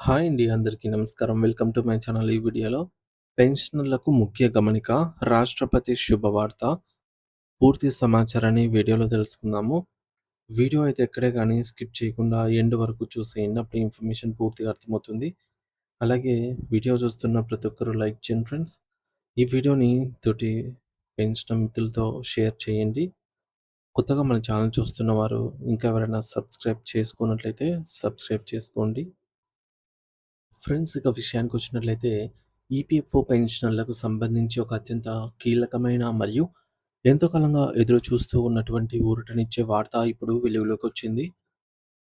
Hi అండి. అందరికీ నమస్కారం. Welcome to my channel. ఈ వీడియోలో పెన్షనర్లకు ముఖ్య గమనిక, రాష్ట్రపతి శుభవార్త, పూర్తి సమాచారాన్ని వీడియోలో తెలుసుకుందాము. వీడియో అయితే ఎక్కడే గానీ స్కిప్ చేయకుండా ఎండ్ వరకు చూసేయండి. అప్పుడు ఇన్ఫర్మేషన్ పూర్తిగా అర్థమవుతుంది. అలాగే వీడియో చూస్తున్న ప్రతి ఒక్కరు లైక్ చేయండి ఫ్రెండ్స్. ఈ వీడియోని తోటి పెన్షనర్ మిత్రులతో షేర్ చేయండి. కొత్తగా మన ఛానల్ చూస్తున్న వారు ఇంకా ఎవరైనా సబ్స్క్రైబ్ చేసుకున్నట్లయితే సబ్స్క్రైబ్ చేసుకోండి. ఫ్రెండ్స్, ఇక విషయానికొచ్చినట్లయితే ఈపీఎఫ్ఓ పెన్షనర్లకు సంబంధించి ఒక అత్యంత కీలకమైన మరియు ఎంతో కాలంగా ఎదురు చూస్తూ ఉన్నటువంటి ఊరటనిచ్చే వార్త ఇప్పుడు వెలుగులోకి వచ్చింది.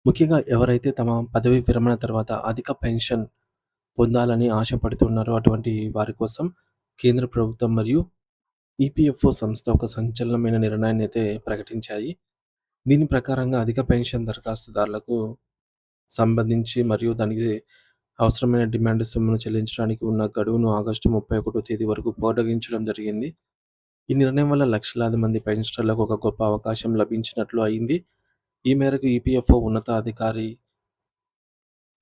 ముఖ్యంగా ఎవరైతే తమ పదవి విరమణ తర్వాత అధిక పెన్షన్ పొందాలని ఆశపడుతున్నారో అటువంటి వారి కోసం కేంద్ర ప్రభుత్వం మరియు ఈపీఎఫ్ఓ సంస్థ ఒక సంచలనమైన నిర్ణయాన్ని అయితే ప్రకటించాయి. దీని ప్రకారంగా అధిక పెన్షన్ దరఖాస్తుదారులకు సంబంధించి మరియు దానికి అవసరమైన డిమాండ్ సొమ్మును చెల్లించడానికి ఉన్న గడువును ఆగస్టు 31 తేదీ వరకు పొడిగించడం జరిగింది. ఈ నిర్ణయం వల్ల లక్షలాది మంది పెన్షనర్లకు ఒక గొప్ప అవకాశం లభించినట్లు అయింది. ఈ మేరకు ఈపీఎఫ్ఓ ఉన్నతాధికారి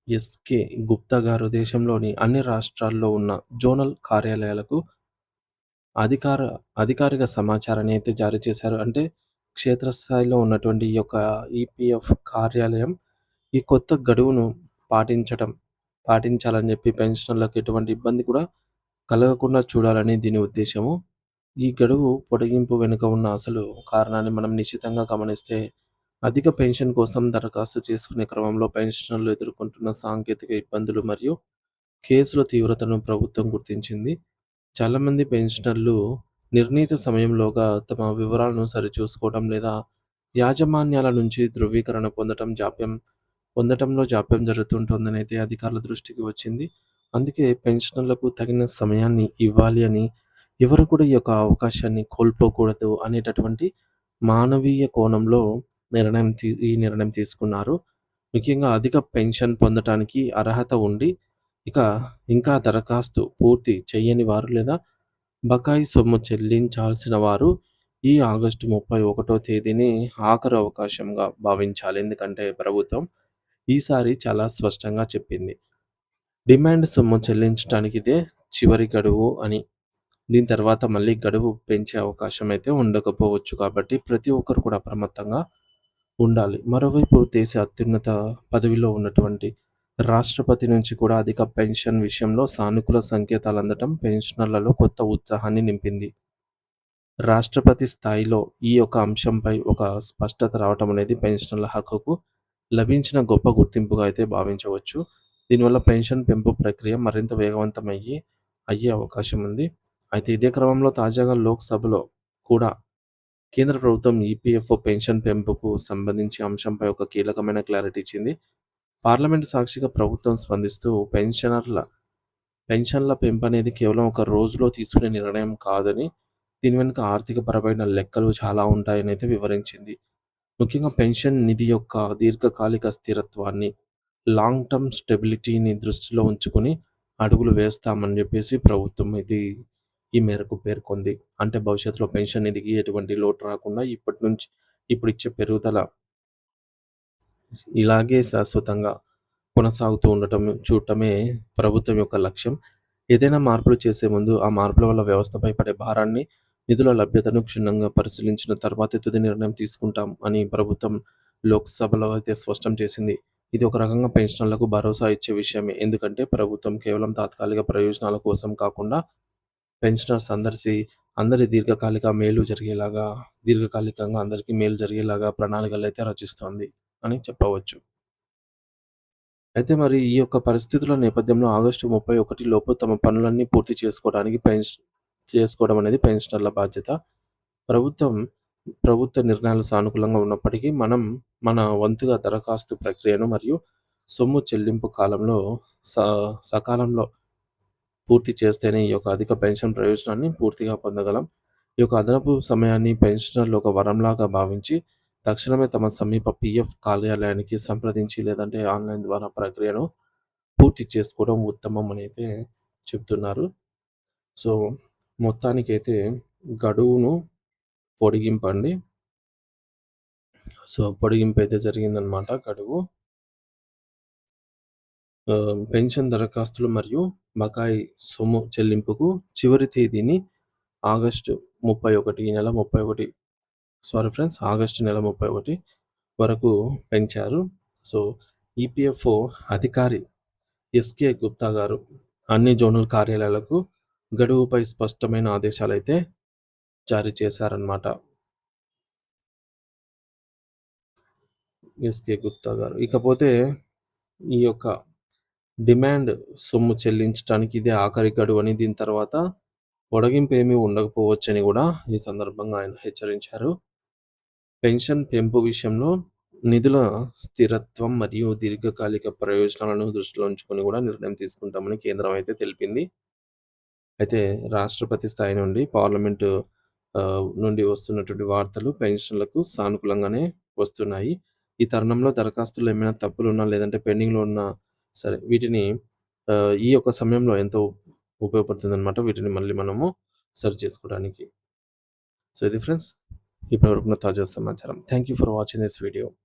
ఎస్కే గుప్తా గారు దేశంలోని అన్ని రాష్ట్రాల్లో ఉన్న జోనల్ కార్యాలయాలకు అధికార అధికారిక సమాచారాన్ని అయితే జారీ చేశారు. అంటే క్షేత్రస్థాయిలో ఉన్నటువంటి ఈ యొక్క ఈపీఎఫ్ కార్యాలయం ఈ కొత్త గడువును పాటించటం పాటించాలని చెప్పి పెన్షనర్లకు ఎటువంటి ఇబ్బంది కూడా కలగకుండా చూడాలని దీని ఉద్దేశము. ఈ గడువు పొడిగింపు వెనుక ఉన్న అసలు కారణాన్ని మనం నిశితంగా గమనిస్తే, అధిక పెన్షన్ కోసం దరఖాస్తు చేసుకునే క్రమంలో పెన్షనర్లు ఎదుర్కొంటున్న సాంకేతిక ఇబ్బందులు మరియు కేసుల తీవ్రతను ప్రభుత్వం గుర్తించింది. చాలామంది పెన్షనర్లు నిర్ణీత సమయంలోగా తమ వివరాలను సరిచూసుకోవడం లేదా యాజమాన్యాల నుంచి ధృవీకరణ పొందటంలో జాప్యం జరుగుతుంటోందని అయితే అధికారుల దృష్టికి వచ్చింది. అందుకే పెన్షనర్లకు తగిన సమయాన్ని ఇవ్వాలి అని, ఎవరు కూడా ఈ యొక్క అవకాశాన్ని కోల్పోకూడదు అనేటటువంటి మానవీయ కోణంలో ఈ నిర్ణయం తీసుకున్నారు. ముఖ్యంగా అధిక పెన్షన్ పొందటానికి అర్హత ఉండి, ఇక ఇంకా దరఖాస్తు పూర్తి చెయ్యని వారు లేదా బకాయి సొమ్ము చెల్లించాల్సిన వారు ఈ ఆగస్టు 31 తేదీని ఆఖరు అవకాశంగా భావించాలి. ఎందుకంటే ప్రభుత్వం ఈసారి చాలా స్పష్టంగా చెప్పింది. డిమాండ్ సొమ్ము చెల్లించడానికి ఇదే చివరి గడువు అని. దీని తర్వాత మళ్ళీ గడువు పెంచే అవకాశం అయితే ఉండకపోవచ్చు. కాబట్టి ప్రతి ఒక్కరు కూడా అప్రమత్తంగా ఉండాలి. మరోవైపు దేశ అత్యున్నత పదవిలో ఉన్నటువంటి రాష్ట్రపతి నుంచి కూడా అధిక పెన్షన్ విషయంలో సానుకూల సంకేతాలు అందటం పెన్షనర్లలో కొత్త ఉత్సాహాన్ని నింపింది. రాష్ట్రపతి స్థాయిలో ఈ యొక్క అంశంపై ఒక స్పష్టత రావటం అనేది పెన్షనర్ల హక్కుకు లభించిన గొప్ప గుర్తింపుగా అయితే భావించవచ్చు. దీనివల్ల పెన్షన్ పెంపు ప్రక్రియ మరింత అయ్యే అవకాశం ఉంది. అయితే ఇదే క్రమంలో తాజాగా లోక్సభలో కూడా కేంద్ర ప్రభుత్వం ఈపీఎఫ్ఓ పెన్షన్ పెంపుకు సంబంధించి అంశంపై ఒక కీలకమైన క్లారిటీ ఇచ్చింది. పార్లమెంటు సాక్షిగా ప్రభుత్వం స్పందిస్తూ పెన్షన్ల పెంపు అనేది కేవలం ఒక రోజులో తీసుకునే నిర్ణయం కాదని, దీని వెనుక ఆర్థికపరమైన లెక్కలు చాలా ఉంటాయని అయితే వివరించింది. ముఖ్యంగా పెన్షన్ నిధి యొక్క దీర్ఘకాలిక స్థిరత్వాన్ని, లాంగ్ టర్మ్ స్టెబిలిటీని దృష్టిలో ఉంచుకొని అడుగులు వేస్తామని చెప్పేసి ప్రభుత్వం ఈ మేరకు పేర్కొంది. అంటే భవిష్యత్తులో పెన్షన్ నిధికి ఎటువంటి లోటు రాకుండా ఇప్పుడు ఇచ్చే పెరుగుదల ఇలాగే శాశ్వతంగా కొనసాగుతూ ఉండటం చూడటమే ప్రభుత్వం యొక్క లక్ష్యం. ఏదైనా మార్పులు చేసే ముందు ఆ మార్పుల వల్ల వ్యవస్థపై పడే భారాన్ని, నిధుల లభ్యతను క్షుణ్ణంగా పరిశీలించిన తర్వాతే తుది నిర్ణయం తీసుకుంటాం అని ప్రభుత్వం లోక్సభలో అయితే స్పష్టం చేసింది. ఇది ఒక రకంగా పెన్షనర్లకు భరోసా ఇచ్చే విషయమే. ఎందుకంటే ప్రభుత్వం కేవలం తాత్కాలిక ప్రయోజనాల కోసం కాకుండా పెన్షనర్స్ అందరి దీర్ఘకాలికంగా అందరికీ మేలు జరిగేలాగా ప్రణాళికలైతే రచిస్తోంది అని చెప్పవచ్చు. అయితే మరి ఈ యొక్క పరిస్థితుల నేపథ్యంలో ఆగస్టు 31 లోపు తమ పనులన్నీ పూర్తి చేసుకోవడం అనేది పెన్షనర్ల బాధ్యత. ప్రభుత్వం ప్రభుత్వ నిర్ణయాలు సానుకూలంగా ఉన్నప్పటికీ మనం మన వంతుగా దరఖాస్తు ప్రక్రియను మరియు సొమ్ము చెల్లింపు కాలంలో స సకాలంలో పూర్తి చేస్తేనే ఈ యొక్క అధిక పెన్షన్ ప్రయోజనాన్ని పూర్తిగా పొందగలం. ఈ యొక్క అదనపు సమయాన్ని పెన్షనర్లు ఒక వరంలాగా భావించి తక్షణమే తమ సమీప పీఎఫ్ కార్యాలయానికి సంప్రదించి లేదంటే ఆన్లైన్ ద్వారా ప్రక్రియను పూర్తి చేసుకోవడం ఉత్తమం అని అయితే చెప్తున్నారు. సో, మొత్తానికైతే గడువును పొడిగింపండి. సో, పొడిగింపు అయితే జరిగిందనమాట గడువు. పెన్షన్ దరఖాస్తులు మరియు బకాయి సొమ్ము చెల్లింపుకు చివరి తేదీని ఆగస్టు 31 ఈ నెల 31 సారీ ఫ్రెండ్స్ ఆగస్టు నెల 31 వరకు పెంచారు. సో, ఈపీఎఫ్ఓ అధికారి ఎస్‌కే గుప్తా గారు అన్ని జోనల్ కార్యాలయాలకు గడువుపై స్పష్టమైన ఆదేశాలైతే జారీ చేశారన్నమాట. ఎస్‌కే గుప్తా గారు. ఇకపోతే ఈ యొక్క డిమాండ్ సొమ్ము చెల్లించటానికి ఇదే ఆఖరి గడువని, దీని తర్వాత పొడిగింపు ఏమీ ఉండకపోవచ్చని గూడా ఈ సందర్భంగా ఆయన హెచ్చరించారు. పెన్షన్ పెంపు విషయంలో నిధుల స్థిరత్వం మరియు దీర్ఘకాలిక ప్రయోజనాలను దృష్టిలో ఉంచుకొని గూడా నిర్ణయం తీసుకుంటామని కేంద్రం అయితే తెలిపింది. అయితే రాష్ట్రపతి స్థాయి నుండి పార్లమెంటు నుండి వస్తున్నటువంటి వార్తలు పెన్షన్‌లకు సానుకూలంగానే వస్తున్నాయి. ఈ తరుణంలో దరఖాస్తులో ఏమైనా తప్పులున్నా, లేదంటే పెండింగ్‌లో ఉన్నా సరే వీటిని ఈ యొక్క సమయంలో ఎంతో ఉపయోగపడుతుందనమాట. వీటిని మళ్ళీ మనము సరిచేసుకోవడానికి. సో, ఇది ఫ్రెండ్స్ ఇప్పటివరకున్న తాజా సమాచారం. Thank you for watching this video.